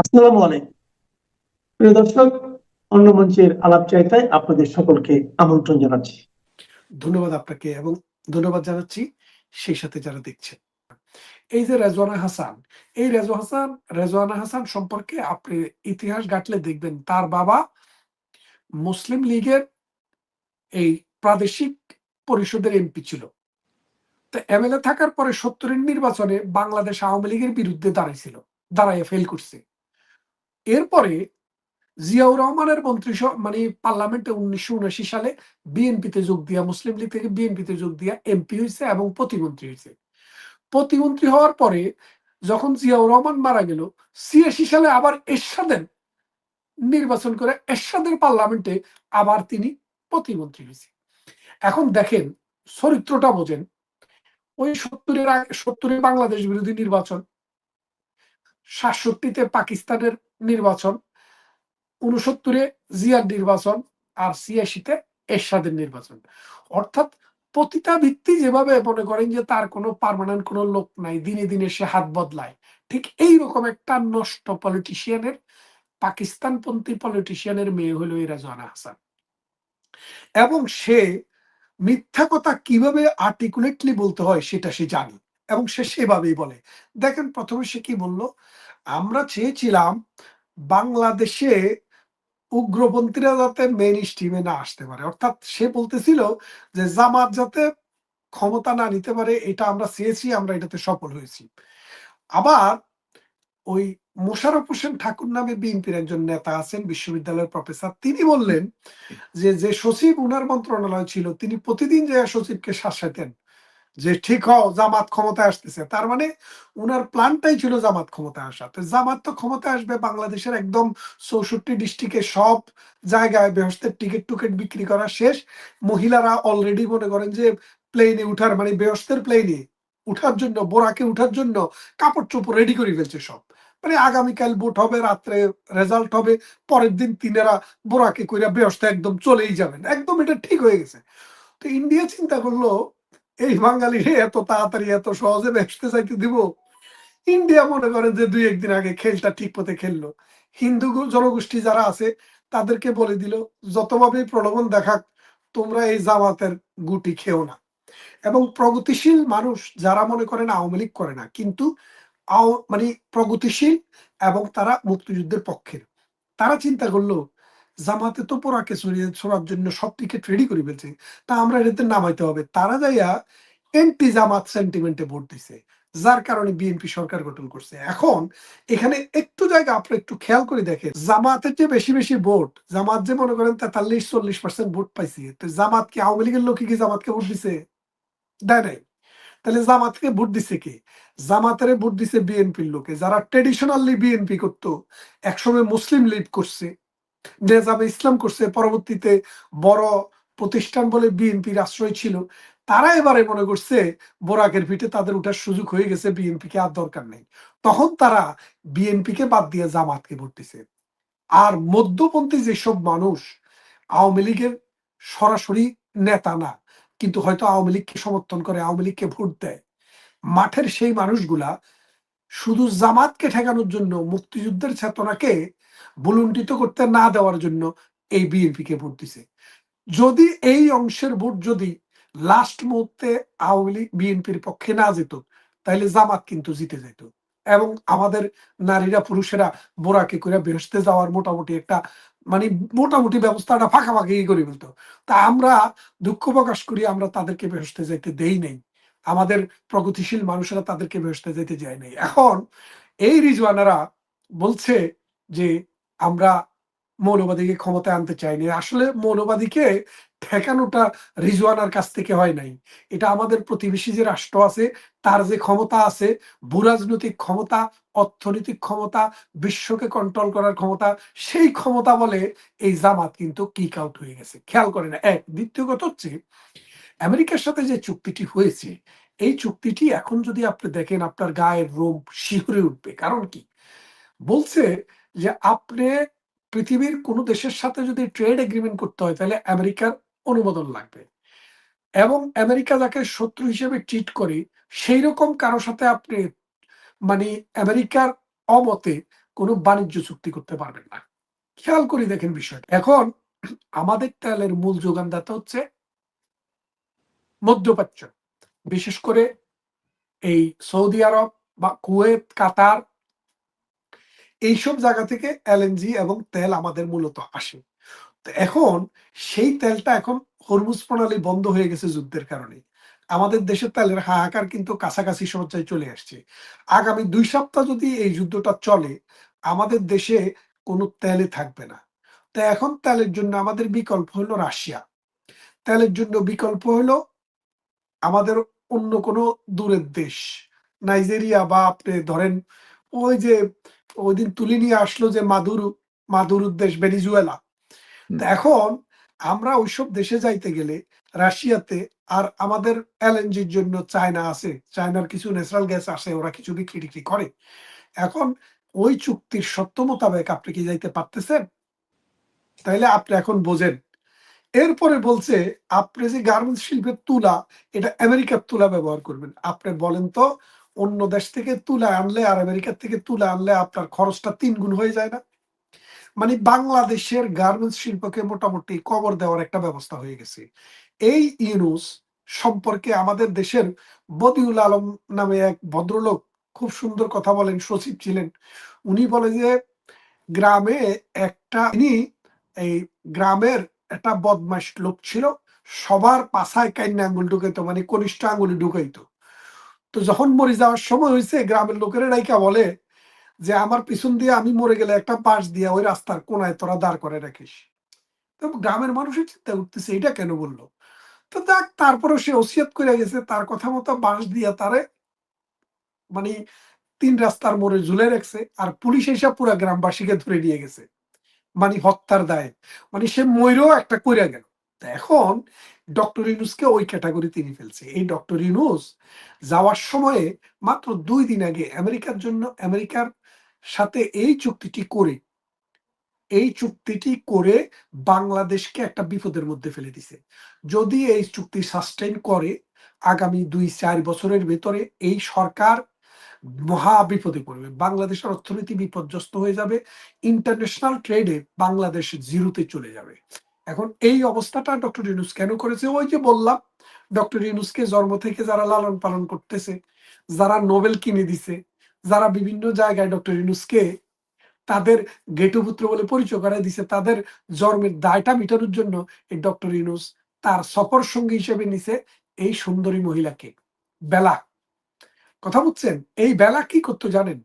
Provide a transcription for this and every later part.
আসসালামু আলাইকুম প্রিয় দর্শক, অন্য মঞ্চের আলাপ চাইতায় আপনাদের সকলকে আমন্ত্রণ জানাচ্ছি। ধন্যবাদ আপনাকে এবং ধন্যবাদ জানাচ্ছি সেই সাথে যারা দেখছেন। এই যে রেজওয়ানা হাসান সম্পর্কে আপনি ইতিহাস ঘাটলে দেখবেন তার বাবা মুসলিম লীগের এই প্রাদেশিক পরিষদের এমপি ছিল। তো এমএলএ থাকার পরে ৭০-এর নির্বাচনে বাংলাদেশ আওয়ামী লীগের বিরুদ্ধে দাঁড়াইয়া ফেল করছে। এরপরে জিয়াউর রহমানের মানে পার্লামেন্টে ১৯৭৯ সালে বিএনপিতে যোগ দিয়া, মুসলিম লীগ থেকে বিএনপিতে যোগ দিয়া এমপি হয়েছে এবং প্রতিমন্ত্রী হয়েছে। প্রতিমন্ত্রী হওয়ার পরে যখন জিয়াউর রহমান মারা গেল, ৮৬ সালে আবার এরশাদের নির্বাচন করে এরশাদের পার্লামেন্টে আবার তিনি প্রতিমন্ত্রী হয়েছে। এখন দেখেন, চরিত্রটা বোঝেন। ওই ৭০-এ বাংলাদেশ বিরোধী নির্বাচন, ৬৭-তে পাকিস্তানের নির্বাচন, ৬৯-এ জিয়ার নির্বাচন, আর ৮৬-তে এরশাদের নির্বাচন। অর্থাৎ প্রতিটা ভিত্তি যেভাবে মনে করেন যে তার কোনো পার্মানেন্ট কোনো লোক নাই, দিনে দিনে সে হাত বদলায়, ঠিক এইরকম একটা নষ্ট পলিটিশিয়ানের, পাকিস্তানপন্থী পলিটিশিয়ানের মেয়ে হলো এই রেজওয়ানা হাসান। এবং সে মিথ্যা কথা কিভাবে আর্টিকুলেটলি বলতে হয় সেটা সে জানে এবং সে সেভাবেই বলে। দেখেন, প্রথমে সে কি বলল, আমরা চেয়েছিলাম বাংলাদেশে উগ্রপন্থীরা যাতে মেইন স্ট্রিমে না আসতে পারে। অর্থাৎ সে বলতেছিল যে জামাত যাতে ক্ষমতা না নিতে পারে, এটা আমরা চেয়েছি, আমরা এটাতে সফল হয়েছি। আবার ওই মোশাররফ হোসেন ঠাকুর নামে বিএনপির একজন নেতা আছেন, বিশ্ববিদ্যালয়ের প্রফেসর, তিনি বললেন যে সচিব উনার মন্ত্রণালয় ছিল, তিনি প্রতিদিন যে সচিবকে শাসাতেন যে ঠিক হও, জামাত ক্ষমতায় আসতেছে। তার মানে উনার প্ল্যানটাই ছিল জামাত ক্ষমতায় আসা। তো জামাত তো ক্ষমতায় আসবে, বাংলাদেশের একদম ৬৪ ডিস্ট্রিক্টে সব জায়গায় বেহেশতের টিকিট টুকেট বিক্রি করা শেষ। মহিলারা অলরেডি মনে করেন যে প্লেনে উঠার, মানে বেহেশতের প্লেনে উঠার জন্য, বোরাকে উঠার জন্য কাপড় চোপড় রেডি করে ফেলছে সব। মানে আগামীকাল ভোট হবে, রাত্রে রেজাল্ট হবে, পরের দিন তিনারা বোরাকে কইরা বেহেশতে একদম চলেই যাবেন, একদম এটা ঠিক হয়ে গেছে। তো ইন্ডিয়া চিন্তা করলো, এই বাঙালি এত তাড়াতাড়ি এত সহজে বেহেশতে যাইতে দিব? ইন্ডিয়া মনে করেন যে ২-১ দিন আগে খেলটা ঠিক পথে খেললো। হিন্দু জনগোষ্ঠী যারা আছে তাদেরকে বলে দিল, যতভাবেই প্রলোভন দেখাক, তোমরা এই জামাতের গুটি খেও না। এবং প্রগতিশীল মানুষ যারা মনে করেন আওয়ামী লীগ করে না, কিন্তু মানে প্রগতিশীল এবং তারা মুক্তিযুদ্ধের পক্ষের, তারা চিন্তা করলো জামাতে তো পোড়াকে ছোড়ার জন্য সব টিকিট রেডি করে ফেলছে, তা আমরা এটাতে নামাইতে হবে। তারা যাইয়া এন্টি জামাত সেন্টিমেন্টে ভোট দিছে, যার কারণে বিএনপি সরকার গঠন করছে। এখন এখানে একটু জায়গা আপনি একটু খেয়াল করে দেখেন, জামাতের যে বেশি বেশি ভোট, জামাত যে মনে করেন ৪৩-৪০% ভোট পাইছে, তো জামাত কি আওয়ামী লীগের লোক কি জামাতকে ভোট দিছে? দেয় নাই। তাহলে জামাতকে ভোট দিছে কে? জামাতের ভোট দিছে বিএনপির লোকে, যারা ট্রেডিশনালি বিএনপি করতো, একসময় মুসলিম লীগ করছে, নেজামে ইসলাম করছে, পরবর্তীতে বড় প্রতিষ্ঠান বলে বিএনপির আশ্রয় ছিল। তারা এবারে মনে করছে বোরাকের পিঠে তাদের উঠার সুযোগ হয়ে গেছে, বিএনপিকে আর দরকার নেই। তখন তারা বিএনপিকে বাদ দিয়ে জামাতকে ভোট দিছে। আর মধ্যপন্থী যেসব মানুষ আওয়ামী লীগের সরাসরি নেতা না, কিন্তু হয়তো আওয়ামী লীগকে সমর্থন করে, আওয়ামী লীগকে ভোট দেয়, মাঠের সেই মানুষগুলা শুধু জামাতকে ঠেকানোর জন্য, মুক্তিযুদ্ধের চেতনাকে ভুলুণ্ঠিত করতে না দেওয়ার জন্য এই বিএনপিকে ভোট দিছে। যদি এই অংশের ভোট যদি লাস্ট মুহূর্তে আওয়ামী লীগ বিএনপির পক্ষে না যেত, তাহলে জামাত কিন্তু জিতে যেত এবং আমাদের নারীরা পুরুষেরা বোরাকে করে বেহেশতে যাওয়ার মোটামুটি একটা, মানে মোটামুটি ব্যবস্থাটা ফাঁকাফাঁকি করে ফেলতো। তা আমরা দুঃখ প্রকাশ করি, আমরা তাদেরকে বেহেশতে যাইতে দেই নাই, আমাদের প্রগতিশীল মানুষেরা তাদেরকে বেহেশতে যেতে যায় নাই। এখন এই রিজওয়ানারা বলছে যে আমরা মৌলবাদীকে ক্ষমতায় আনতে চাইনি। আসলে মৌলবাদীকে ঠেকানোটা রিজওয়ানার কাছ থেকে হয় নাই, এটা আমাদের প্রতিবেশী যে রাষ্ট্র আছে তার যে ক্ষমতা আছে, ভূরাজনৈতিক ক্ষমতা, অর্থনৈতিক ক্ষমতা, বিশ্বকে কন্ট্রোল করার ক্ষমতা, সেই ক্ষমতা বলে এই জামাত কিন্তু কিক আউট হয়ে গেছে। খেয়াল করে না। এক, দ্বিতীয় কথা হচ্ছে আমেরিকার সাথে যে চুক্তিটি হয়েছে, এই চুক্তিটি এখন যদি আপনি দেখেন আপনার গায়ের রোম শিহরে উঠবে। কারণ কি বলছে, যে আপনি পৃথিবীর কোন দেশের সাথে যদি ট্রেড এগ্রিমেন্ট করতে হয় তাহলে আমেরিকার অনুমোদন লাগবে, এবং আমেরিকা যাকে শত্রু হিসেবে ট্রিট করে সেই রকম কারো সাথে আপনি, মানে আমেরিকার অমতে কোনো বাণিজ্য চুক্তি করতে পারবেন না। খেয়াল করে দেখেন বিষয়টা। এখন আমাদের তেলের মূল যোগানদাতা হচ্ছে মধ্যপ্রাচ্য, বিশেষ করে এই সৌদি আরব বা কুয়েত, কাতার, এইসব জায়গা থেকে এলএনজি এবং তেল আমাদের মূলত আসে। তো এখন সেই তেলটা এখন হরমুজ প্রণালী বন্ধ হয়ে গেছে যুদ্ধের কারণে। আমাদের দেশের তেলের হাহাকার কিন্তু কাছাকাছি পর্যায়ে চলে আসছে। আগামী ২ সপ্তাহ যদি এই যুদ্ধটা চলে, আমাদের দেশে কোনো তেলই থাকবে না। তো এখন তেলের জন্য আমাদের বিকল্প হলো রাশিয়া। তেলের জন্য বিকল্প হলো আমাদের অন্য কোনো দূরের দেশ। নাইজেরিয়া বা আপনি ধরেন ওই যে ওইদিন তুলে নিয়ে আসলো যে মাদুরোর দেশ ভেনিজুয়েলা। হুম। তো এখন আমরা ওইসব দেশে যাইতে গেলে রাশিয়াতে, আর আমাদের এলএনজির জন্য চায়না আছে। চায়নার কিছু ন্যাচারাল গ্যাস আসে, ওরা কিছু বিক্রি-টিক্রি করে। এখন ওই চুক্তির শর্ত মোতাবেক আপনি কি যাইতে পারতেছেন? তাইলে আপনি এখন বোঝেন। এরপরে বলছে আপনি যে গার্মেন্টস শিল্পের তুলা, এটা আমেরিকার তুলা ব্যবহার করবেন। আপনি বলেন তো অন্য দেশ থেকে তুলা আনলে আর আমেরিকার থেকে তুলা আনলে আপনার খরচটা ৩ গুণ হয়ে যায় না? মানে বাংলাদেশের গার্মেন্টস শিল্পকে মোটামুটি কবর দেওয়ার একটা ব্যবস্থা হয়ে গেছে। এই ইউনুস সম্পর্কে আমাদের দেশের বদিউল আলম নামে এক ভদ্রলোক খুব সুন্দর কথা বলেন, সচিব ছিলেন। উনি বলে যে গ্রামে ইনি এই গ্রামের একটা বদমাশ লোক ছিল। সবার পাছায় কাইন্না আঙ্গুল ঢুকাইতো, মানে কনিষ্ঠ আঙ্গুলে ঢুকাইতো। তো যখন মরে যাওয়ার সময় হইছে, গ্রামের লোকেরা ডাইকা বলে যে আমার পিছন দিয়ে আমি মরে গেলে একটা বাঁশ দিয়া ওই রাস্তার কোনায় তোরা দাঁড় করে রাখিস। তো গ্রামের মানুষের চিন্তা করতেছে এটা কেন বললো। তো দেখ, তারপরেও সে ওসিয়ত করে গেছে, তার কথা মতো বাঁশ দিয়া তারে মানে ৩ রাস্তার মোড়ে ঝুলে রাখছে, আর পুলিশ এসে পুরা গ্রামবাসীকে ধরে নিয়ে গেছে, মানে হত্যার দায়ে। মানে সে ময়ূরও একটা কইরা গেল। তো এখন ডক্টর ইউনুসকে ওই ক্যাটাগরি তিনি ফেলছে। এই ডক্টর ইউনুস যাওয়ার সময়ে মাত্র ২ দিন আগে আমেরিকার সাথে এই চুক্তিটি করে বাংলাদেশকে একটা বিপদের মধ্যে ফেলে দিছে। যদি এই চুক্তি সাস্টেইন করে, আগামী ২-৪ বছরের ভেতরে এই সরকার মহা বিপদে পড়বে। বাংলাদেশের অর্থনীতি বিপর্যস্ত হয়ে যাবে। ইন্টারন্যাশনাল ট্রেডে বাংলাদেশ জিরোতে চলে যাবে। এখন এই অবস্থাটা ডক্টর ইউনুস কেন করেছে? ওই যে বললাম, ডক্টর ইউনুসকে জন্ম থেকে যারা লালন পালন করতেছে, যারা নোবেল কিনে দিছে, যারা বিভিন্ন জায়গায় ডক্টর ইউনুসকে তাদের গেটুপুত্র বলে পরিচয় করায় দিছে, তাদের জন্মের দায়টা মিটানোর জন্য এই ডক্টর ইউনুস তার সফর সঙ্গী হিসেবে নিছে এই সুন্দরী মহিলাকে, বেলা। কথা বুঝছেন? এই বেলা কি করতো জানেন?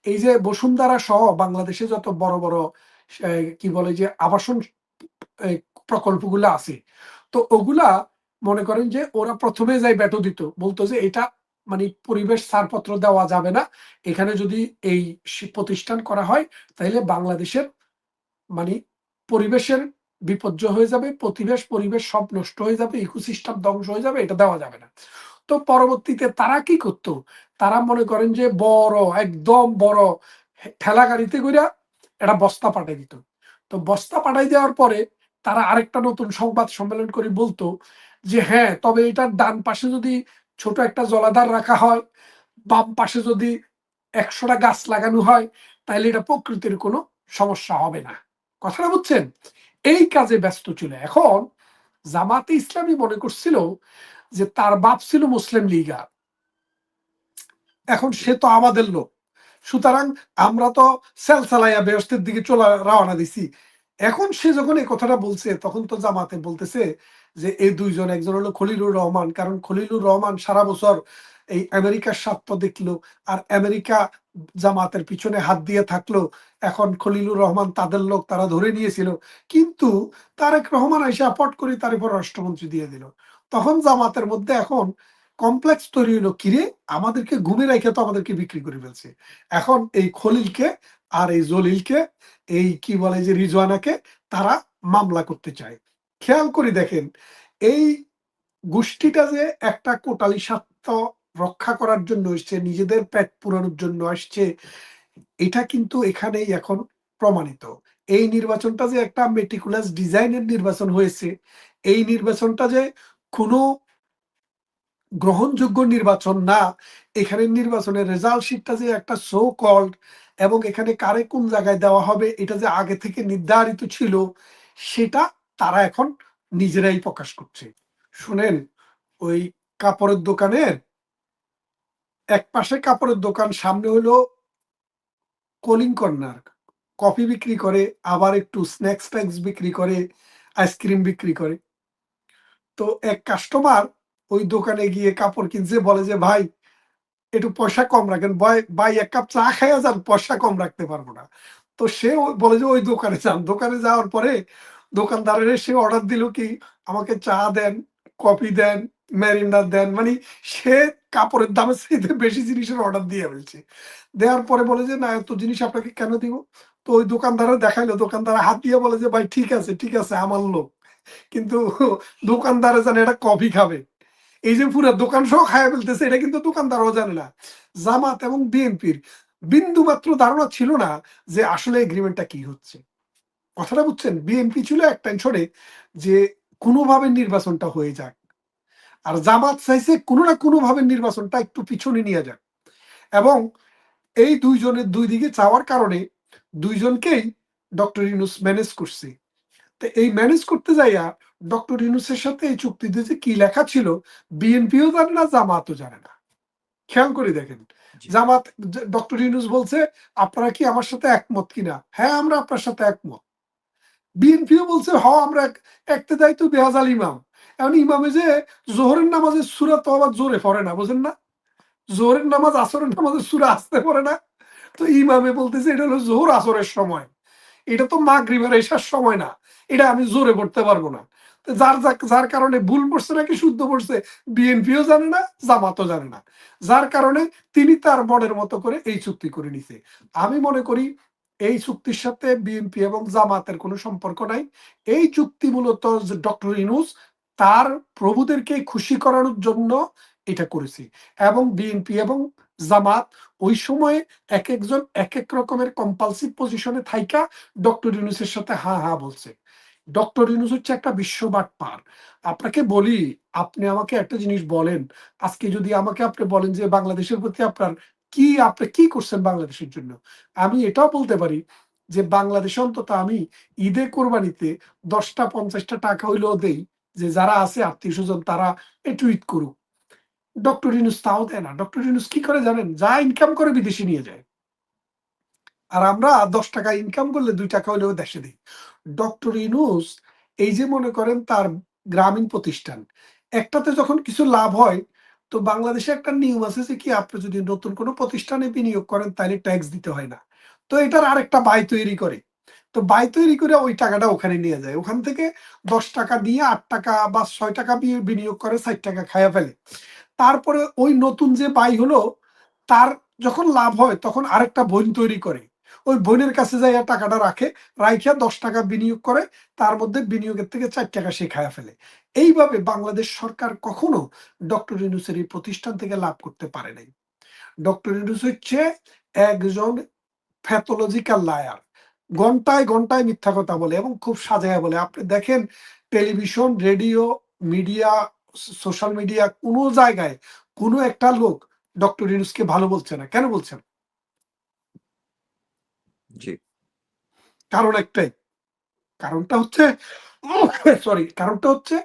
এই যে বসুন্ধরা সহ বাংলাদেশে যত বড় বড় কি বলে যে আবাসন এই প্রকল্পগুলা আছে, তো ওগুলা মনে করেন যে ওরা প্রথমে যাই ব্যাটো দিত, বলতো যে এটা মানে পরিবেশ ছাড়পত্র দেওয়া যাবে না, এখানে যদি এই প্রতিষ্ঠান করা হয় তাহলে বাংলাদেশের মানে পরিবেশের বিপর্যয় হয়ে যাবে, পরিবেশ সব নষ্ট হয়ে যাবে, ইকোসিস্টেম ধ্বংস হয়ে যাবে, এটা দেওয়া যাবে না। তো পরবর্তীতে তারা কি করতো? তারা মনে করেন যে একদম বড় ঠেলা গাড়িতে কইরা একটা বস্তা পাঠাই দিত। তো বস্তা পাঠাই দেওয়ার পরে তারা আরেকটা নতুন সংবাদ সম্মেলন করে বলতো যে হ্যাঁ, তবে এটার ডান পাশে যদি ছোট একটা জলাধার রাখা হয়, বাম পাশে যদি ১০০টা গাছ লাগানো হয়, তাহলে এটা প্রকৃতির কোনো সমস্যা হবে না। কথাটা বুঝছেন? এই কাজে ব্যস্ত ছিল। এখন জামাতে ইসলামী মনে করছিল যে তার বাপ ছিল মুসলিম লীগার, এখন সে তো আমাদের লোক, সুতরাং আমরা তো সেল চালাইয়া বেহেশতের দিকে রওনা দিছি। এখন সে যখন এই কথাটা বলছে, তখন তো জামাতে বলতেছে যে এই দুইজন, একজন হলো খলিলুর রহমান, কারণ খলিলুর রহমান সারা বছর এই আমেরিকার স্বার্থ দেখলো, আর আমেরিকা জামাতের পিছনে হাত দিয়ে থাকলো। এখন খলিলুর রহমান তাদের লোক, তারা ধরে নিয়েছিল, কিন্তু তারেক রহমান এসে পট করে তার উপর রাষ্ট্রমন্ত্রী দিয়ে দিল। তখন জামাতের মধ্যে এখন কমপ্লেক্স তৈরি হলো, কিরে আমাদেরকে ঘুমে রেখে তো আমাদেরকে বিক্রি করে ফেলছে। এখন এই খলিলকে আর এই জলিলকে, এই কি বলে যে রিজওয়ানাকে, তারা মামলা করতে চায়। খেয়াল করে দেখেন, এই গোষ্ঠীটা যে একটা কোটালি স্বার্থ রক্ষা করার জন্য এসছে, নিজেদের পেট পুরানোর জন্য আসছে, এটা কিন্তু এখানেই এখন প্রমাণিত। এই নির্বাচনটা যে একটা মেটিকুলাস ডিজাইনের নির্বাচন হয়েছে, এই নির্বাচনটা যে কোনো গ্রহণযোগ্য নির্বাচন না, এখানে নির্বাচনের রেজাল্ট শিটটা যে একটা সো কল্ড এবং এখানে কারে কোন জায়গায় দেওয়া হবে এটা যে আগে থেকে নির্ধারিত ছিল সেটা তারা এখন নিজেরাই প্রকাশ করছে। শুনেন, ওই কাপড়ের দোকানের এক পাশে কাপড়ের দোকান, সামনে হলো কোলিং কর্নার, কফি বিক্রি করে, আবার একটু স্ন্যাক্স ট্যাক্স বিক্রি করে, আইসক্রিম বিক্রি করে। তো এক কাস্টমার ওই দোকানে গিয়ে কাপড় কিনছে, বলে যে ভাই একটু পয়সা কম রাখেন, ভাই ভাই এক কাপ চা খাইয়া যান, পয়সা কম রাখতে পারবো না। তো সে বলে যে ওই দোকানে যান। দোকানে যাওয়ার পরে দোকানদারের সে অর্ডার দিল কি, আমাকে চা দেন, কফি দেন, ম্যারিন্ডা দেন, মানে সে কাপড়ের দামের চাইতে বেশি জিনিসের অর্ডার দিয়ে ফেলছে। দেওয়ার পরে বলে যে না, এত জিনিস আপনাকে কেন দিব? তো ওই দোকানদারের দেখাইলো, দোকানদার হাত দিয়ে বলে যে ভাই ঠিক আছে ঠিক আছে, আমার লোক। কিন্তু দোকানদারে জানে এটা কফি খাবে, এই যে পুরো দোকান সহ খায়া ফেলতেছে, এটা কিন্তু দোকানদারও জানে না। জামাত এবং বিএনপির বিন্দু মাত্র ধারণা ছিল না যে আসলে এগ্রিমেন্টটা কি হচ্ছে। কথাটা বুঝছেন? বিএনপি ছিল এক টেনশনে যে কোনোভাবে নির্বাচনটা হয়ে যাক, আর জামাত চাইছে কোনো না কোনো ভাবে নির্বাচনটা একটু পিছনে নিয়ে যাক। এবং এই দুইজনের দুই দিকে চাওয়ার কারণে দুইজনকেই ডক্টর ইউনূস ম্যানেজ করছে। তো এই ম্যানেজ করতে যাইয়া ডক্টর ইউনূসের সাথে এই চুক্তিতে যে কি লেখা ছিল, বিএনপিও জানে না, জামাতও জানে না। খেয়াল করে দেখেন, জি। জামাত, ডক্টর ইউনূস বলছে আপনারা কি আমার সাথে একমত কিনা? হ্যাঁ, আমরা আপনার সাথে একমত। বিএনপিও বলছে হ, আমরা একতে দায়িত্ব বেহাজাল ইমাম। এখন ইমামে যে জোহরের নামাজের সূরা তো আবার জোরে পড়ে না, বুঝেন না? জোহরের নামাজ আসরের নামাজের সূরা আসতে পড়ে না। তো ইমামে বলতেছে এটা হলো জোহর আসরের সময়, এটা তো মাগরিবের এশার সময় না, এটা আমি জোরে পড়তে পারবো না। তো যার কারণে ভুল পড়ছে নাকি শুদ্ধ পড়ছে বিএনপিও জানে না, জামাতও জানে না। যার কারণে তিনি তার মনের মতো করে এই চুক্তি করে নিছে। আমি মনে করি এই চুক্তির সাথে বিএনপি এবং জামাতের কোনো সম্পর্ক নাই। এই চুক্তি মূলত ডক্টর ইউনূস তার প্রভুদেরকে খুশি করানোর জন্য এটা করেছে। এবং বিএনপি এবং জামাত ওই সময়ে এক একজন এক এক রকমের কম্পালসিভ পজিশনে থাইকা ডক্টর ইউনূসের সাথে হা হা বলছে। ডক্টর ইউনূস হচ্ছে একটা বিশ্ববাট পার। আপনাকে বলি, আপনি আমাকে একটা জিনিস বলেন, আজকে যদি আমাকে আপনি বলেন যে বাংলাদেশের প্রতি আপনার কি, আপনি কি করছেন বাংলাদেশের জন্য, আমি এটাও বলতে পারি যে বাংলাদেশে অন্তত আমি ঈদে কোরবানিতে 10টা 50টা টাকা হইলেও দেই, যে যারা আছে আত্মীয় স্বজন তারা একটু ঈদ করুক। ডক্টর ইউনূস তাও দেয় না। ডক্টর ইউনূস কি করে জানেন? যা ইনকাম করে বিদেশে নিয়ে যায়। আর আমরা 10 টাকা ইনকাম করলে 2 টাকা হলেও দেশে দিই। ডক্টর ইউনূস এই যে মনে করেন তার গ্রামীণ প্রতিষ্ঠান, একটাতে যখন কিছু লাভ হয়, তো বাংলাদেশে একটা নিয়ম আছে যে কি, আপনি যদি নতুন কোনো প্রতিষ্ঠানে বিনিয়োগ করেন তাহলে ট্যাক্স দিতে হয় না। তো এটার আরেকটা বাই তৈরি করে। তো বাই তৈরি করে ওই টাকাটা ওখানে নিয়ে যায়। ওখান থেকে 10 টাকা দিয়ে 8 টাকা বা 6 টাকা বিনিয়োগ করে 60 টাকা খায়া ফেলে। তারপরে ওই নতুন যে বাই হলো, তার যখন লাভ হয় তখন আরেকটা বইন তৈরি করে। ওই বোনের কাছে যাইয়া টাকাটা রাখে, রাইখা 10 টাকা বিনিয়োগ করে, তার মধ্যে বিনিয়োগের থেকে 4 টাকা সে খায়া ফেলে। এইভাবে বাংলাদেশ সরকার কখনো ডক্টর ইউনূসের এই প্রতিষ্ঠান থেকে লাভ করতে পারে নাই। ডক্টর ইউনূস হচ্ছে একজন প্যাথোলজিক্যাল লায়ার। ঘন্টায় ঘন্টায় মিথ্যা কথা বলে এবং খুব সাজায়া বলে। আপনি দেখেন television, radio, media, social media, কোনো জায়গায় কোনো একটা লোক ডক্টর ইউনূসকে ভালো বলছে না। কেন বলছে না? জি। কারণ একটাই। কারণটা হচ্ছে কারণটা হচ্ছে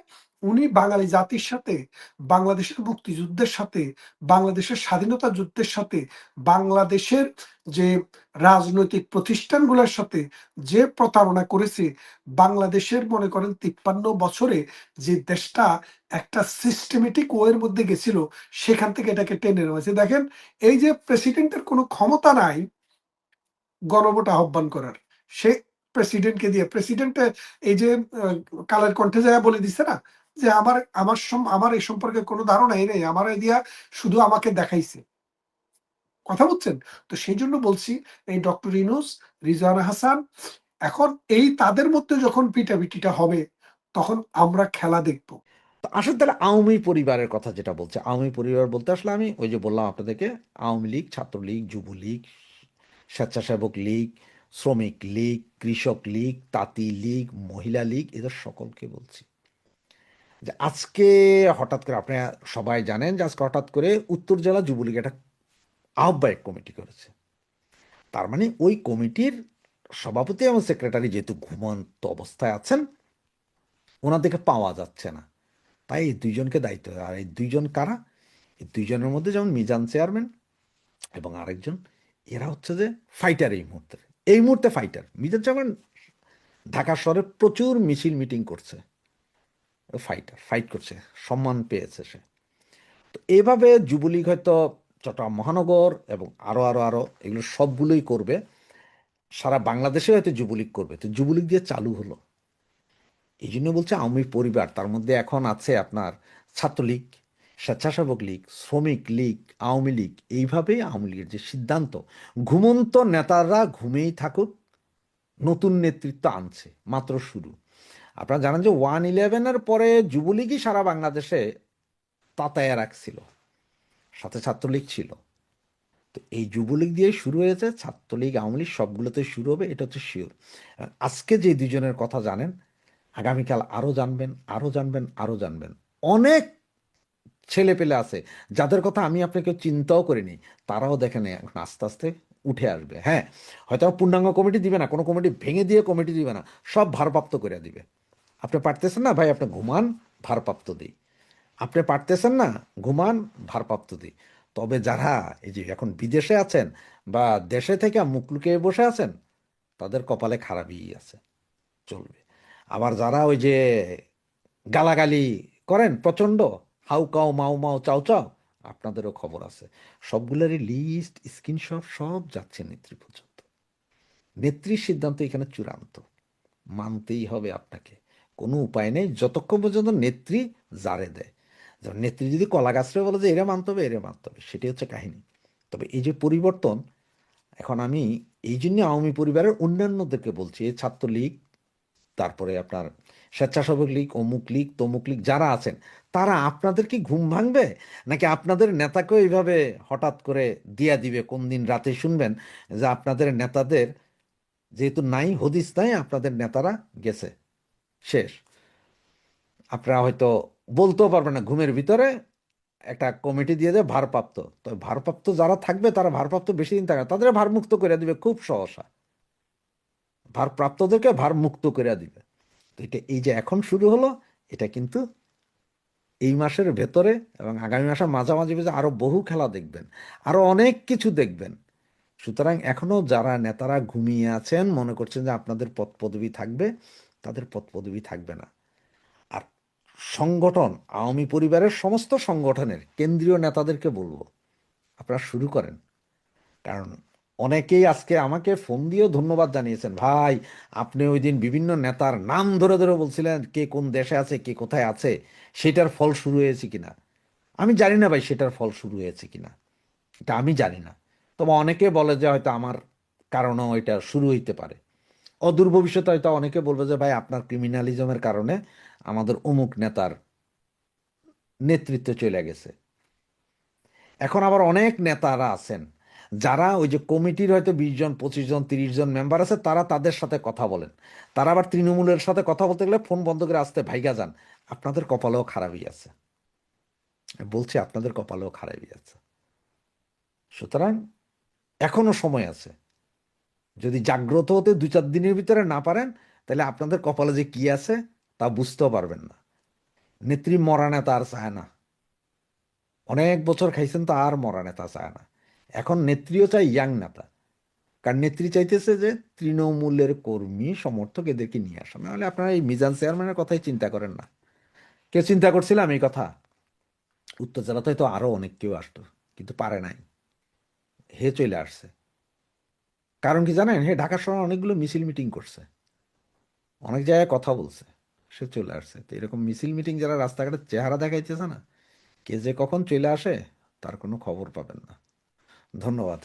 উনি বাঙালি জাতির সাথে, বাংলাদেশের মুক্তিযুদ্ধের সাথে, বাংলাদেশের স্বাধীনতা যুদ্ধের সাথে, বাংলাদেশের যে রাজনৈতিক প্রতিষ্ঠানগুলোর সাথে যে প্রতারণা করেছে, বাংলাদেশের মনে করেন 53 বছরে যে দেশটা একটা সিস্টেমেটিক ওয়ের মধ্যে গেছিল, সেখান থেকে এটাকে টেনে নেওয়া হয়েছে। দেখেন, এই যে প্রেসিডেন্টের কোনো ক্ষমতা নাই গণভোট আহ্বান করার, সে প্রেসিডেন্টকে দিয়ে, প্রেসিডেন্ট এই যে কালের কণ্ঠে যায় বলে দিচ্ছে না যে আমার এই সম্পর্কে কোনো ধারণাই নেই, আমার দিয়া শুধু আমাকে দেখাইছে। কথা বুঝছেন? তো সেই জন্য বলছি, এই ডক্টর ইউনূস, রিজওয়ানা হাসান, এখন এই তাদের মধ্যে যখন পিটাপিটিটা হবে তখন আমরা খেলা দেখব। তো আসলে তাহলে আওয়ামী পরিবারের কথা যেটা বলছে, আওয়ামী পরিবার বলতে আসলে আমি ওই যে বললাম আপনাদেরকে, আওয়ামী লীগ, ছাত্রলীগ, যুবলীগ, স্বেচ্ছাসেবক লীগ, শ্রমিক লীগ, কৃষক লীগ, তাঁতি লীগ, মহিলা লীগ, এদের সকলকে বলছি যে আজকে হঠাৎ করে, আপনারা সবাই জানেন যে আজকে হঠাৎ করে উত্তর জেলা যুবলীগ একটা আহ্বায়ক কমিটি করেছে। তার মানে ওই কমিটির সভাপতি এবং সেক্রেটারি যেহেতু ঘুমন্ত অবস্থায় আছেন, ওনাদেরকে পাওয়া যাচ্ছে না, তাই এই দুইজনকে দায়িত্ব। আর এই দুইজন কারা? এই দুইজনের মধ্যে যেমন মিজান চেয়ারম্যান এবং আরেকজন, এরা হচ্ছে যে ফাইটার এই মুহূর্তে ফাইটার। মিজান চেয়ারম্যান ঢাকা শহরে প্রচুর মিছিল মিটিং করছে, ফাইটার, ফাইট করছে, সম্মান পেয়েছে সে। তো এইভাবে যুবলীগ হয়তো চট্টগ্রাম মহানগর এবং আরো আরো আরো এগুলো সবগুলোই করবে, সারা বাংলাদেশে হয়তো যুবলীগ করবে। তো যুবলীগ দিয়ে চালু হলো, এই জন্য বলছে আওয়ামী পরিবার। তার মধ্যে এখন আছে আপনার ছাত্রলীগ, স্বেচ্ছাসেবক লীগ, শ্রমিক লীগ, আওয়ামী লীগ। এইভাবেই আওয়ামী লীগের যে সিদ্ধান্ত, ঘুমন্ত নেতারা ঘুমেই থাকুক, নতুন নেতৃত্ব আনছে, মাত্র শুরু। আপনারা জানেন যে 1/11-এর পরে যুবলীগই সারা বাংলাদেশে তাতায়া রাখছিল, সাথে ছাত্রলীগ ছিল। তো এই যুবলীগ দিয়ে শুরু হয়েছে, ছাত্রলীগ আওয়ামী লীগ সবগুলোতে শুরু হবে, এটা হচ্ছে শিওর। আজকে যে দুজনের কথা জানেন, আগামীকাল আরো জানবেন, আরো জানবেন, আরো জানবেন। অনেক ছেলে পেলে আছে যাদের কথা আমি আপনাকে চিন্তাও করিনি, তারাও দেখেন এখন আস্তে আস্তে উঠে আসবে। হ্যাঁ, হয়তো পূর্ণাঙ্গ কমিটি দিবে না, কোনো কমিটি ভেঙে দিয়ে কমিটি দিবে না, সব ভারপ্রাপ্ত করে দিবে। আপনি পারতেছেন না ভাই, আপনি ঘুমান, ভারপ্রাপ্ত দিই। আপনি পারতেছেন না, ঘুমান, ভারপ্রাপ্ত দিই। তবে যারা এই যে এখন বিদেশে আছেন বা দেশে থেকে মুখ লুকিয়ে বসে আছেন, তাদের কপালে খারাপই আছে, চলবে। আবার যারা ওই যে গালাগালি করেন প্রচণ্ড, হাউ কাউ মাউ মাউ চাও চাও, আপনাদেরও খবর আছে। সবগুলোরই লিস্ট, স্ক্রিনশট সব যাচ্ছে নেত্রী পর্যন্ত। নেত্রীর সিদ্ধান্ত এখানে চূড়ান্ত, মানতেই হবে আপনাকে, কোনো উপায় নেই যতক্ষণ পর্যন্ত নেত্রী জারে দেয়। যেমন নেত্রী যদি কলা গাছরে বলে যে এরা মানতে হবে, এরা মানতে হবে, সেটাই হচ্ছে কাহিনী। তবে এই যে পরিবর্তন, এখন আমি এই জন্য আওয়ামী পরিবারের অন্যান্যদেরকে বলছি, এই ছাত্রলীগ, তারপরে আপনার স্বেচ্ছাসেবক লীগ, অমুক লীগ, তমুক লীগ যারা আছেন, তারা আপনাদের কি ঘুম ভাঙবে, নাকি আপনাদের নেতাকেও এইভাবে হঠাৎ করে দিয়া দিবে? কোন দিন রাতে শুনবেন যে আপনাদের নেতাদের যেহেতু নাই, হদিস নাই, আপনাদের নেতারা গেছে, শেষ। আপনারা হয়তো বলতেও পারবেন না, ঘুমের ভিতরে একটা কমিটি দিয়ে দেয় ভারপ্রাপ্ত। তো ভারপ্রাপ্ত যারা থাকবে তারা ভারপ্রাপ্ত বেশি দিন থাকবে, তাদের ভারমুক্ত করে দিবে খুব সহসা, ভারপ্রাপ্তদেরকে ভারমুক্ত করে দিবে। তো এটা এই যে এখন শুরু হলো, এটা কিন্তু এই মাসের ভেতরে এবং আগামী মাসের মাঝামাঝি আরো বহু খেলা দেখবেন, আরো অনেক কিছু দেখবেন। সুতরাং এখনো যারা নেতারা ঘুমিয়ে আছেন, মনে করছেন যে আপনাদের পদ পদবি থাকবে, তাদের পদ পদবি থাকবে না। আর সংগঠন, আওয়ামী পরিবারের সমস্ত সংগঠনের কেন্দ্রীয় নেতাদেরকে বলবো, আপনারা শুরু করেন। কারণ অনেকেই আজকে আমাকে ফোন দিয়েও ধন্যবাদ জানিয়েছেন, ভাই আপনি ওই দিন বিভিন্ন নেতার নাম ধরে ধরে বলছিলেন কে কোন দেশে আছে, কে কোথায় আছে, সেটার ফল শুরু হয়েছে কিনা। আমি জানি না ভাই সেটার ফল শুরু হয়েছে কিনা, এটা আমি জানি না। তবে অনেকে বলে যে হয়তো আমার কারণেও এটা শুরু হইতে পারে। অদূর ভবিষ্যতে হয়তো অনেকে বলবে যে ভাই আপনার ক্রিমিনালিজমের কারণে আমাদের অমুক নেতার নেতৃত্ব চলে গেছে। এখন আবার অনেক নেতারা আছেন যারা ওই যে কমিটির হয়তো 20 জন, 25 জন, 30 জন মেম্বার আছে, তারা তাদের সাথে কথা বলেন। তারা আবার তৃণমূলের সাথে কথা বলতে গেলে ফোন বন্ধ করে আসতে ভাইগা যান। আপনাদের কপালেও খারাপই আছে, বলছি আপনাদের কপালেও খারাপই আছে। সুতরাং এখনো সময় আছে, যদি জাগ্রত হতে 2-4 দিনের ভিতরে না পারেন, তাহলে আপনাদের কপালে যে কি আছে তা বুঝতেও পারবেন না। নেত্রী মরা নেতা আর চায় না, অনেক বছর খাইছেন, তো আর মরা নেতা চায় না। এখন নেত্রীও চায় ইয়াং নেতা, কারণ নেত্রী চাইতেছে যে তৃণমূলের কর্মী সমর্থক এদেরকে নিয়ে আসা। নাহলে আপনারা এই মিজান চেয়ারম্যানের কথাই চিন্তা করেন না। কেউ চিন্তা করছিলাম এই কথা, উত্তর জেলাতে তো আরো অনেক কেউ আসতো, কিন্তু পারে নাই, হে চলে আসছে। কারণ কি জানেন, হে ঢাকার শহরে অনেকগুলো মিছিল মিটিং করছে, অনেক জায়গায় কথা বলছে, সে চলে আসছে। তো এরকম মিছিল মিটিং যারা রাস্তাঘাটে চেহারা দেখাইতেছে না, কে যে কখন চলে আসে তার কোনো খবর পাবেন না। ধন্যবাদ।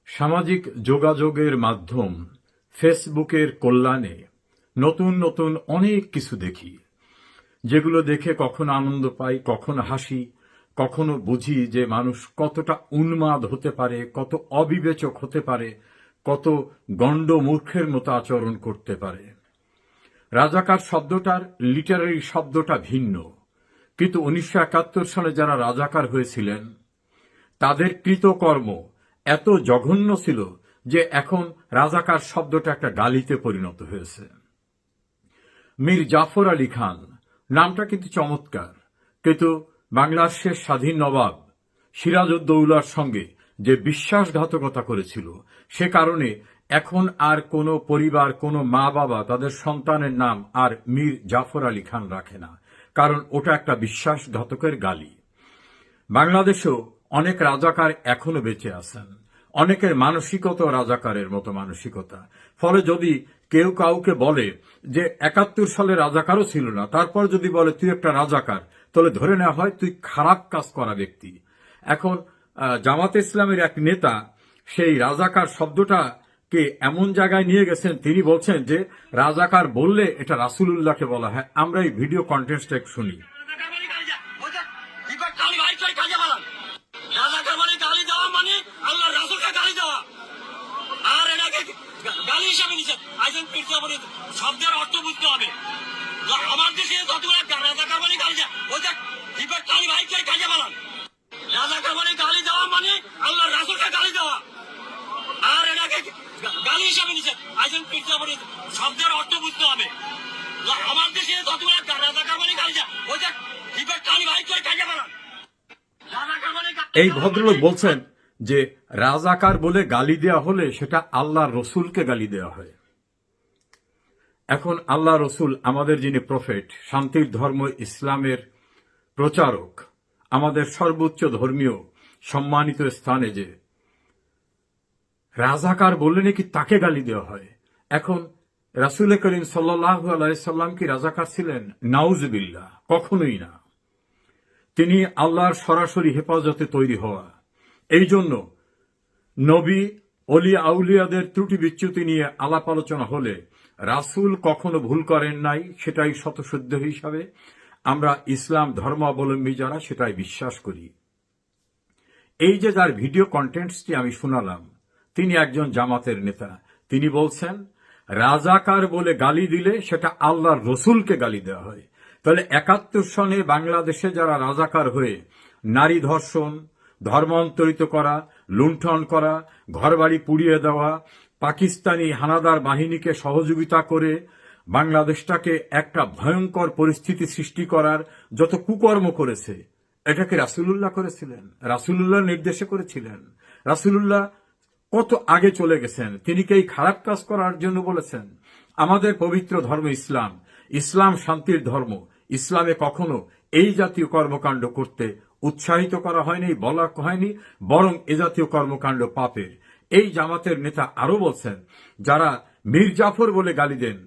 সামাজিক যোগাযোগের মাধ্যম ফেসবুকের কল্যাণে নতুন নতুন অনেক কিছু দেখি, যেগুলো দেখে কখনো আনন্দ পাই, কখনো হাসি, কখনো বুঝি যে মানুষ কতটা উন্মাদ হতে পারে, কত অবিবেচক হতে পারে, কত গণ্ড মূর্খের মতো আচরণ করতে পারে। রাজাকার শব্দটার লিটারারি শব্দটা ভিন্ন, কিন্তু 1971 সালে যারা রাজাকার হয়েছিলেন তাদের কৃতকর্ম এত জঘন্য ছিল যে এখন রাজাকার শব্দটা একটা গালিতে পরিণত হয়েছে। মীর জাফর আলী খান নামটা কিন্তু চমৎকার, কিন্তু বাংলার শেষ স্বাধীন নবাব সিরাজউদ্দৌলার সঙ্গে যে বিশ্বাসঘাতকতা করেছিল, সে কারণে এখন আর কোনো পরিবার, কোনো মা বাবা তাদের সন্তানের নাম আর মীর জাফর আলী খান রাখে না, কারণ ওটা একটা বিশ্বাসঘাতকের গালি। বাংলাদেশেও অনেক রাজাকার এখনো বেঁচে আছেন, অনেকের মানসিকতা রাজাকারের মতো মানসিকতা। ফলে যদি কেউ কাউকে বলে যে ৭১ সালে রাজাকারও ছিল না, তারপর যদি বলে তুই একটা রাজাকার, তাহলে ধরে নেওয়া হয় তুই খারাপ কাজ করা ব্যক্তি। এখন জামাতে ইসলামের এক নেতা সেই রাজাকার শব্দটাকে এমন জায়গায় নিয়ে গেছেন, তিনি বলছেন যে রাজাকার বললে এটা রাসূলুল্লাহকে বলা হয়। আমরা এই ভিডিও কন্টেন্টটা একটু শুনি। রাজাকার মানে গালি দেওয়া মানে আল্লাহ রাসূলকে গালি দেওয়া, আর এটাকে গালি হিসাবে নিচ্ছে। আইজন পীরসা বলে শব্দের অর্থ বুঝতে হবে। আমার দেশে যতগুলো রাজাকার মানে গালি দেওয়া, ওইটা হিপের টালি ভাই করে কাজে বানান। রাজাকার মানে গালি দেওয়া মানে আল্লাহ রাসূলকে গালি দেওয়া, আর এটাকে গালি হিসাবে নিচ্ছে। আইজন পীরসা বলে শব্দের অর্থ বুঝতে হবে। আমার দেশে যতগুলো রাজাকার মানে গালি দেওয়া, ওইটা হিপের টালি ভাই করে কাজে বানান। এই ভদ্রলোক বলছেন যে রাজাকার বলে গালি দেওয়া হলে সেটা আল্লাহ রসুলকে গালি দেওয়া হয়। এখন আল্লাহ রসুল আমাদের যিনি প্রফেট, শান্তির ধর্ম ইসলামের প্রচারক, আমাদের সর্বোচ্চ ধর্মীয় সম্মানিত স্থানে যে রাজাকার বললে নাকি তাকে গালি দেওয়া হয়। এখন রাসূল করিম সাল্লাল্লাহু আলাইহি সাল্লাম কি রাজাকার ছিলেন? নাউজুবিল্লাহ, কখনোই না। তিনি আল্লাহর সরাসরি হেফাজতে তৈরি হওয়া। এই জন্য নবী, অলি আউলিয়াদের ত্রুটি বিচ্যুতি নিয়ে আলাপ আলোচনা হলে রাসূল কখনো ভুল করেন নাই, সেটাই শতসিদ্ধ হিসাবে আমরা ইসলাম ধর্মাবলম্বী যারা সেটাই বিশ্বাস করি। এই যে যার ভিডিও কন্টেন্টসটি আমি শোনালাম, তিনি একজন জামাতের নেতা। তিনি বলছেন রাজাকার বলে গালি দিলে সেটা আল্লাহর রসুলকে গালি দেওয়া হয়। তাহলে ৭১ সনে বাংলাদেশে যারা রাজাকার হয়ে নারী ধর্ষণ, ধর্মান্তরিত করা, লুণ্ঠন করা, ঘরবাড়ি পুড়িয়ে দেওয়া, পাকিস্তানি হানাদার বাহিনীকে সহযোগিতা করে বাংলাদেশটাকে একটা ভয়ঙ্কর পরিস্থিতি সৃষ্টি করার যত কুকর্ম করেছে, এটাকে রাসূলুল্লাহ করেছিলেন, রাসূলুল্লাহ নির্দেশে করেছিলেন। রাসূলুল্লাহ কত আগে চলে গেছেন, তিনি কি এই খারাপ কাজ করার জন্য বলেছেন? আমাদের পবিত্র ধর্ম ইসলাম, ইসলাম শান্তির ধর্ম, ইসলামে কখনো এই জাতীয় কর্মকাণ্ড করতে উৎসাহিত করা হয়নি, বলা হয়নি, বরং এ জাতীয় কর্মকাণ্ড পাপের। এই জামাতের নেতা আরো বলছেন যারা মীর জাফর বলে গালি দেন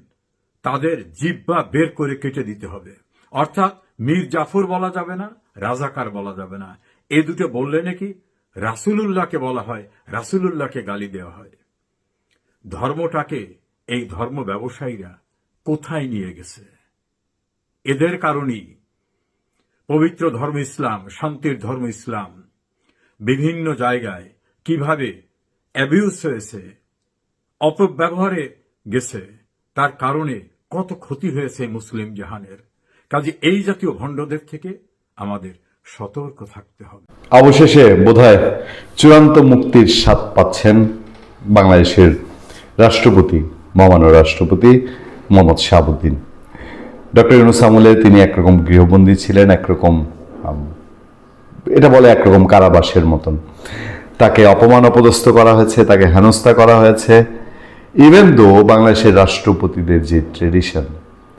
তাদের জিহ্বা বের করে কেটে দিতে হবে। অর্থাৎ মীর জাফর বলা যাবে না, রাজাকার বলা যাবে না। এ দুটো বললে নাকি রাসূলুল্লাহকে বলা হয়, রাসূলুল্লাহকে গালি দেওয়া হয়। ধর্মটাকে এই ধর্ম ব্যবসায়ীরা কোথায় নিয়ে গেছে? এদের কারণেই পবিত্র ধর্ম ইসলাম, শান্তির ধর্ম ইসলাম বিভিন্ন জায়গায় কিভাবে অ্যাবিউজ হয়েছে, অপব্যবহারে গেছে, তার কারণে কত ক্ষতি হয়েছে মুসলিম জাহানের। কাজে এই জাতীয় ভণ্ডদের থেকে আমাদের সতর্ক থাকতে হবে। অবশেষে বোধহয় চূড়ান্ত মুক্তির স্বাদ পাচ্ছেন বাংলাদেশের রাষ্ট্রপতি, মহামান্য রাষ্ট্রপতি মোহাম্মদ শাহাবুদ্দিন। ডক্টর ইউনূস আমলে তিনি একরকম গৃহবন্দী ছিলেন, একরকম এটা বলে একরকম কারাবাসের মতন। তাকে অপমান অপদস্থ করা হয়েছে, তাকে হেনস্থা করা হয়েছে। ইভেন দো বাংলাদেশের রাষ্ট্রপতিদের যে ট্রেডিশন,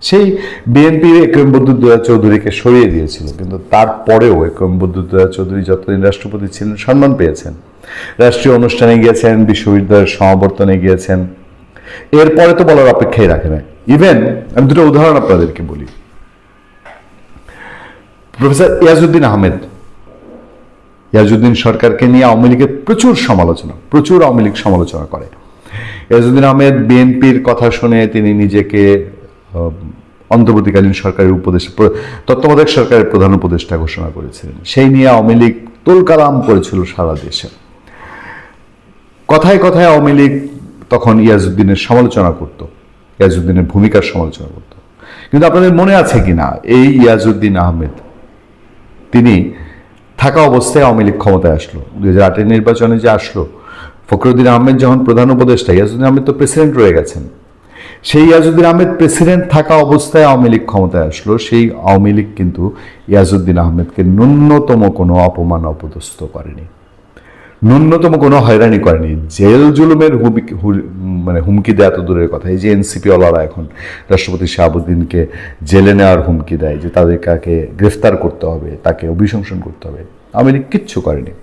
সেই বিএনপি একরম বদরুদ্দোজা চৌধুরীকে সরিয়ে দিয়েছিল, কিন্তু তারপরেও একরম বদরুদ্দোজা চৌধুরী যতদিন রাষ্ট্রপতি ছিলেন সম্মান পেয়েছেন, রাষ্ট্রীয় অনুষ্ঠানে গিয়েছেন, বিশ্ববিদ্যালয়ের সমাবর্তনে গিয়েছেন। এরপরে তো বলার অপেক্ষাই রাখে না। ইভেন আমি দুটো উদাহরণ আপনাদেরকে বলি। প্রফেসর ইয়াজউদ্দিন আহমেদ, ইয়াজউদ্দিন সরকারকে নিয়ে আওয়ামী লীগের প্রচুর আওয়ামী লীগ সমালোচনা করে। ইয়াজউদ্দিন আহমেদ বিএনপির কথা শুনে তিনি নিজেকে অন্তর্বর্তীকালীন সরকারের তত্ত্বাবধায়ক সরকারের প্রধান উপদেষ্টা ঘোষণা করেছিলেন। সেই নিয়ে আওয়ামী লীগ তোলকালাম করেছিল সারা দেশে। কথায় কথায় আওয়ামী লীগ তখন ইয়াজউদ্দিনের সমালোচনা করত, ইয়াজউদ্দিনের ভূমিকার সমালোচনা করত। কিন্তু আপনাদের মনে আছে কিনা, এই ইয়াজউদ্দিন আহমেদ তিনি থাকা অবস্থায় আওয়ামী লীগ ক্ষমতায় আসলো, 2008-এর নির্বাচনে যে আসলো, ফখরুদ্দিন আহমেদ যখন প্রধান উপদেষ্টা, ইয়াজউদ্দিন আহমেদ তো প্রেসিডেন্ট রয়ে গেছেন। সেই ইয়াজউদ্দিন আহমেদ প্রেসিডেন্ট থাকা অবস্থায় আওয়ামী লীগ ক্ষমতায় আসলো। সেই আওয়ামী লীগ কিন্তু ইয়াজউদ্দিন আহমেদকে ন্যূনতম কোনো অপমান অপদস্থ করেনি, ন্যূনতম কোনো হয়রানি করেনি। জেল জুলুমের হুমকি দেয়া তো দূরের কথা, এই যে এনসিপি ওয়ালারা এখন রাষ্ট্রপতি শাহাবুদ্দিনকে জেলে নেওয়ার হুমকি দেয় যে তাকে গ্রেফতার করতে হবে, তাকে অভিশংসন করতে হবে, আওয়ামী লীগ কিচ্ছু করেনি।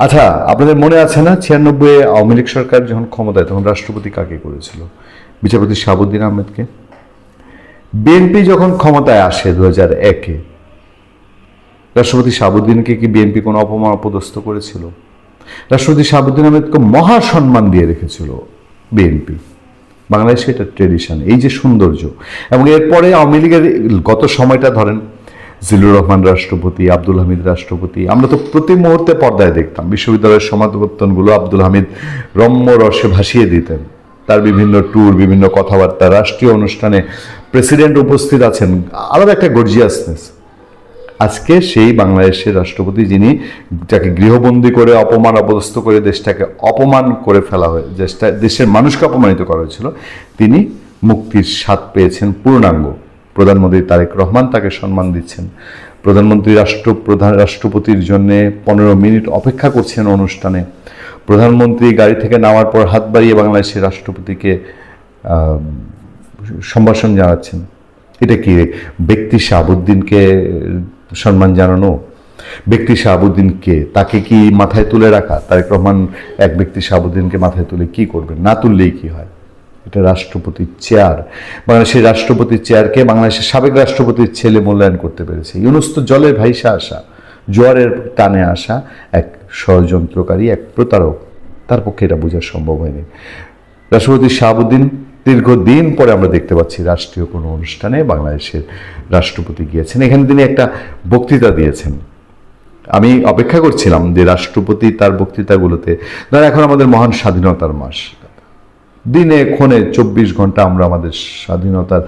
আচ্ছা, আপনাদের মনে আছে না 96 আওয়ামী লীগ সরকার যখন ক্ষমতায়, তখন রাষ্ট্রপতি কাকে করেছিল? বিচারপতি শাহাবুদ্দিন আহমেদকে। বিএনপি যখন ক্ষমতায় আসে 2001-এ, রাষ্ট্রপতি শাহাবুদ্দিনকে কি বিএনপি কোনো অপমান অপদস্থ করেছিল? রাষ্ট্রপতি শাহাবুদ্দিন আহমেদকে মহা সম্মান দিয়ে রেখেছিল বিএনপি। বাংলাদেশে এটা ট্রেডিশন, এই যে সৌন্দর্য। এবং এরপরে আওয়ামী লীগের গত সময়টা ধরেন, জিল্লুর রহমান রাষ্ট্রপতি, আব্দুল হামিদ রাষ্ট্রপতি, আমরা তো প্রতি মুহূর্তে পর্দায় দেখতাম বিশ্ববিদ্যালয়ের সমাবর্তনগুলো আব্দুল হামিদ রম্য রসে ভাসিয়ে দিতেন। তার বিভিন্ন ট্যুর, বিভিন্ন কথাবার্তা, রাষ্ট্রীয় অনুষ্ঠানে প্রেসিডেন্ট উপস্থিত আছেন, আলাদা একটা গর্জিয়াসনেস। আজকে সেই বাংলাদেশের রাষ্ট্রপতি, যিনি যাকে গৃহবন্দী করে অপমান অপদস্থ করে দেশটাকে অপমান করে ফেলা হয়, দেশের মানুষকে অপমানিত করা হয়েছিল, তিনি মুক্তির স্বাদ পেয়েছেন পূর্ণাঙ্গ। প্রধানমন্ত্রী তারেক রহমান তাকে সম্মান দিচ্ছেন। প্রধানমন্ত্রী রাষ্ট্রপতির জন্য 15 মিনিট অপেক্ষা করছেন অনুষ্ঠানে। প্রধানমন্ত্রী গাড়ি থেকে নামার পর হাত বাড়িয়ে বাংলাদেশের রাষ্ট্রপতিকে সম্ভাষণ জানাচ্ছেন। এটা কি ব্যক্তি শাহাবুদ্দিনকে সম্মান জানানো? ব্যক্তি শাহাবুদ্দিনকে, তাকে কি মাথায় তুলে রাখা? তারেক রহমান এক ব্যক্তি শাহাবুদ্দিনকে মাথায় তুলে কি করবেন? না তুললেই কি হয়? এটা রাষ্ট্রপতির চেয়ার। বাংলাদেশের রাষ্ট্রপতির চেয়ারকে বাংলাদেশের সাবেক রাষ্ট্রপতির ছেলে মূল্যায়ন করতে পেরেছে। ইউনূস তো জলে ভাইসা আসা, জোয়ারের টানে আসা এক ষড়যন্ত্রকারী, এক প্রতারক। তার পক্ষে এটা বোঝা সম্ভব হয়নি। রাষ্ট্রপতি শাহাবুদ্দিন দীর্ঘদিন পরে আমরা দেখতে পাচ্ছি রাষ্ট্রীয় কোনো অনুষ্ঠানে বাংলাদেশের রাষ্ট্রপতি গিয়েছেন। এখানে তিনি একটা বক্তৃতা দিয়েছেন। আমি অপেক্ষা করছিলাম যে রাষ্ট্রপতি তার বক্তৃতাগুলোতে, ধর এখন আমাদের মহান স্বাধীনতার মাস, দিনে ক্ষণে 24 ঘন্টা আমরা আমাদের স্বাধীনতার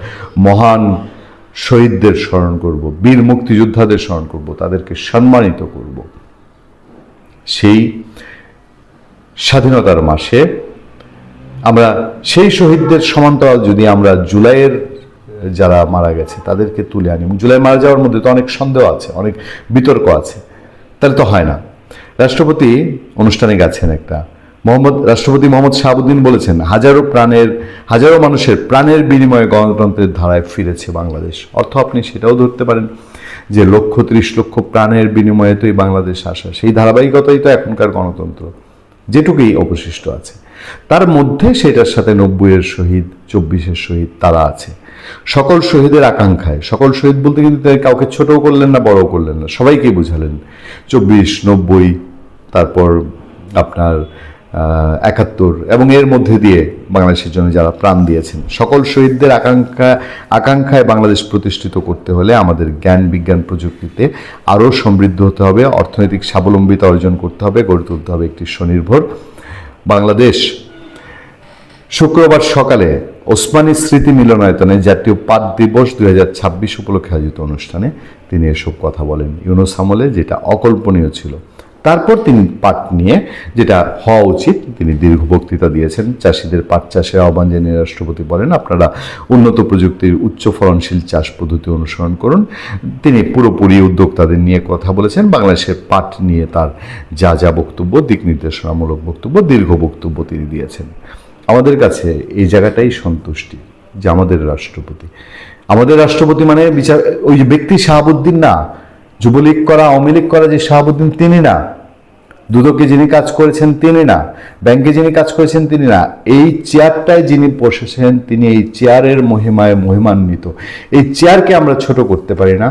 মহান শহীদদের স্মরণ করব, বীর মুক্তিযোদ্ধাদের স্মরণ করব, তাদেরকে সম্মানিত করব। সেই স্বাধীনতার মাসে আমরা সেই শহীদদের সমান্তরাল যদি আমরা জুলাইয়ের যারা মারা গেছে তাদেরকে তুলে আনি, জুলাই মারা যাওয়ার মধ্যে তো অনেক সন্দেহ আছে, অনেক বিতর্ক আছে, তাহলে তো হয় না। রাষ্ট্রপতি অনুষ্ঠানে গেছেন একটা, রাষ্ট্রপতি মোহাম্মদ শাহাবুদ্দিন বলেছেন, হাজারো মানুষের প্রাণের বিনিময়ে গণতন্ত্রের ধারায় ফিরেছে বাংলাদেশ। অর্থ আপনি সেটাও ধরতে পারেন যে 30 লক্ষ প্রাণের বিনিময়ে তো এই বাংলাদেশ আসা, সেই ধারাবাহিকতাই তো এখনকার গণতন্ত্র, যেটুকুই অবশিষ্ট আছে। তার মধ্যে সেটার সাথে 90-এর শহীদ, 24-এর শহীদ তারা আছে। সকল শহীদের আকাঙ্ক্ষায়, সকল শহীদ বলতে কিন্তু কাউকে ছোটও করলেন না, বড়ও করলেন না, সবাইকেই বুঝালেন। 24, 90, তারপর আপনার 71 এবং এর মধ্যে দিয়ে বাংলাদেশের জন্য যারা প্রাণ দিয়েছেন, সকল শহীদদের আকাঙ্ক্ষায় বাংলাদেশ প্রতিষ্ঠিত করতে হলে আমাদের জ্ঞান বিজ্ঞান প্রযুক্তিতে আরও সমৃদ্ধ হতে হবে, অর্থনৈতিক স্বাবলম্বিতা অর্জন করতে হবে, গড়ে তুলতে হবে একটি স্বনির্ভর বাংলাদেশ। শুক্রবার সকালে ওসমানী স্মৃতি মিলনায়তনে জাতীয় পাট দিবস 2026 উপলক্ষে আয়োজিত অনুষ্ঠানে তিনি এসব কথা বলেন। ইউনূস আমলে যেটা অকল্পনীয় ছিল। তারপর তিনি পাট নিয়ে যেটা হওয়া উচিত তিনি দীর্ঘ বক্তৃতা দিয়েছেন। চাষিদের পাট চাষে আহ্বান জানিয়ে রাষ্ট্রপতি বলেন, আপনারা উন্নত প্রযুক্তির উচ্চ ফলনশীল চাষ পদ্ধতি অনুসরণ করুন। তিনি পুরোপুরি উদ্যোক্তাদের নিয়ে কথা বলেছেন। বাংলাদেশের পাট নিয়ে তার যা বক্তব্য, দিক নির্দেশনামূলক বক্তব্য, দীর্ঘ বক্তব্য তিনি দিয়েছেন। আমাদের কাছে এই জায়গাটাই সন্তুষ্টি যে আমাদের রাষ্ট্রপতি মানে ওই যে ব্যক্তি শাহাবুদ্দিন না, যুবলীগ করা, আওয়ামী লীগ করা যে শাহাবুদ্দিন তিনি না, দুদকে যিনি কাজ করেছেন তিনি না, ব্যাংকে যিনি কাজ করেছেন তিনি না, এই চেয়ারটায় যিনি বসেছেন তিনি এই চেয়ারের মহিমায় মহিমান্বিত। এই চেয়ারকে আমরা ছোট করতে পারি না।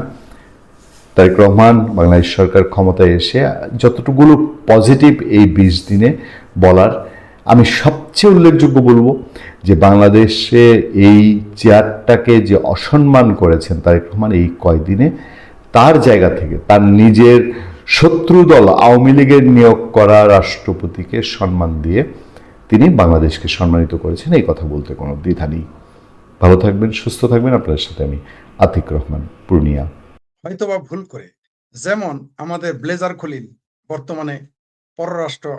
তারেক রহমান বাংলাদেশ সরকার ক্ষমতায় এসে যতটুকুলো পজিটিভ এই 20 দিনে বলার, আমি সবচেয়ে উল্লেখযোগ্য বলবো যে বাংলাদেশে এই চেয়ারটাকে যে অসম্মান করেছেন তারেক রহমান এই কয়দিনে, তার জায়গা থেকে তার নিজের শত্রু দল আওয়ামী লীগের নিয়োগ করা রাষ্ট্রপতিকে সম্মান দিয়ে তিনি বাংলাদেশকে সম্মানিত করেছেন। এই কথা বলতে কোনো দ্বিধা নেই। ভালো থাকবেন, সুস্থ থাকবেন। আপনার সাথে আমি আতিক রহমান, পূর্ণিয়া। হয়তোবা ভুল করে, যেমন আমাদের ব্লেজার খলিল বর্তমানে পররাষ্ট্র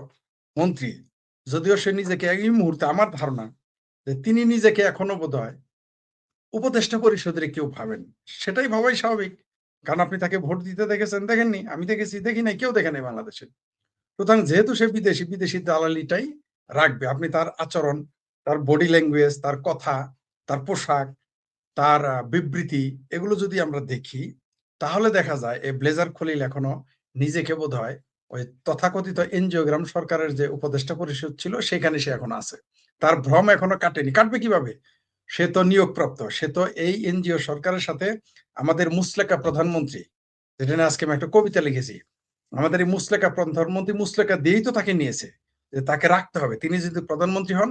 মন্ত্রী, যদিও সে নিজেকে এই মুহূর্তে আমার ধারণা যে তিনি নিজেকে এখনো বোধহয় উপদেষ্টা পরিষদের কেউ ভাবেন, সেটাই ভাবাই স্বাভাবিক। কারণ আপনি তাকে ভোট দিতে দেখেছেন, দেখেননি? আমি দেখেছি, দেখি নাই, কেউ দেখে নাই বাংলাদেশে। সুতরাং যেহেতু সে বিদেশি, বিদেশি দালালিটাই রাখবে। আপনি তার আচরণ, তার বডি ল্যাঙ্গুয়েজ, তার কথা, তার পোশাক, তার বিবৃতি, এগুলো যদি আমরা দেখি তাহলে দেখা যায় এই ব্লেজার খলিল এখনো নিজেকে বোধহয় ওই তথাকথিত এনজিওগ্রাম সরকারের যে উপদেষ্টা পরিষদ ছিল সেখানে সে এখন আছে। তার ভ্রম এখনো কাটেনি। কাটবে কিভাবে? সে তো নিয়োগপ্রাপ্ত, সে তো এই এনজিও সরকারের সাথে আমাদের মুসলেকা প্রধানমন্ত্রী, যেটা নিয়ে আজকে আমি একটা কবিতা লিখেছি, আমাদের এই মুসলেকা প্রধানমন্ত্রী মুসলেকা দিয়েই তো তাকে নিয়েছে, যে তাকে রাখতে হবে। তিনি যদি প্রধানমন্ত্রী হন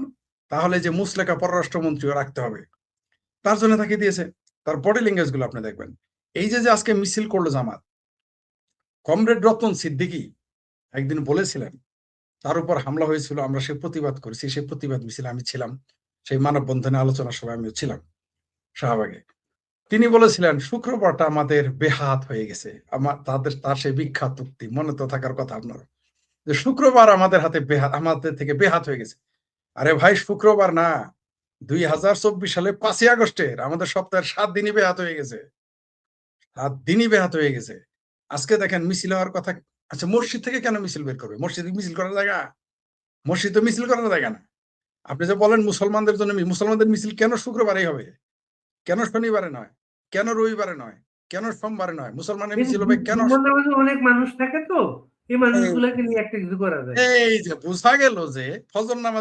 তাহলে যে মুসলেকা পররাষ্ট্রমন্ত্রীও রাখতে হবে, তার জন্য তাকে দিয়েছে। তার বডি ল্যাঙ্গুয়েজ গুলো আপনি দেখবেন। এই যে আজকে মিছিল করলো জামাত, কমরেড রতন সিদ্দিকী একদিন বলেছিলেন তার উপর হামলা হয়েছিল, আমরা সে প্রতিবাদ করেছি, সেই প্রতিবাদ মিছিল আমি ছিলাম, সেই মানববন্ধনে আলোচনা সভায় আমিও ছিলাম শাহবাগে। তিনি বলেছিলেন শুক্রবারটা আমাদের বেহাত হয়ে গেছে। তার সেই বিখ্যাত উক্তি মনে তো থাকার কথা আপনার, যে শুক্রবার আমাদের থেকে বেহাত হয়ে গেছে। আরে ভাই, শুক্রবার না, 2024 সালে 5ই আগস্টের আমাদের সপ্তাহের 7 দিনই বেহাত হয়ে গেছে। 7 দিনই বেহাত হয়ে গেছে। আজকে দেখেন মিছিল হওয়ার কথা। আচ্ছা, মসজিদ থেকে কেন মিছিল বের করবে? মসজিদ মিছিল করার জায়গা? মসজিদ তো মিছিল করার জায়গা না। আপনি যে বলেন মুসলমানদের জন্য, মুসলমানদের মিছিল কেন শুক্রবারেই হবে? কেন শনিবারে নয়? কেন রবিবারে নয়? কেন সোমবারে নয়? মুসলমানের মিছিল হবে কেন? অনেক মানুষ থাকে তো, এই মানুষগুলোকে নিয়ে একটা কিছু করা যায়। এই যে বোঝা গেল যে ফজর নামাজ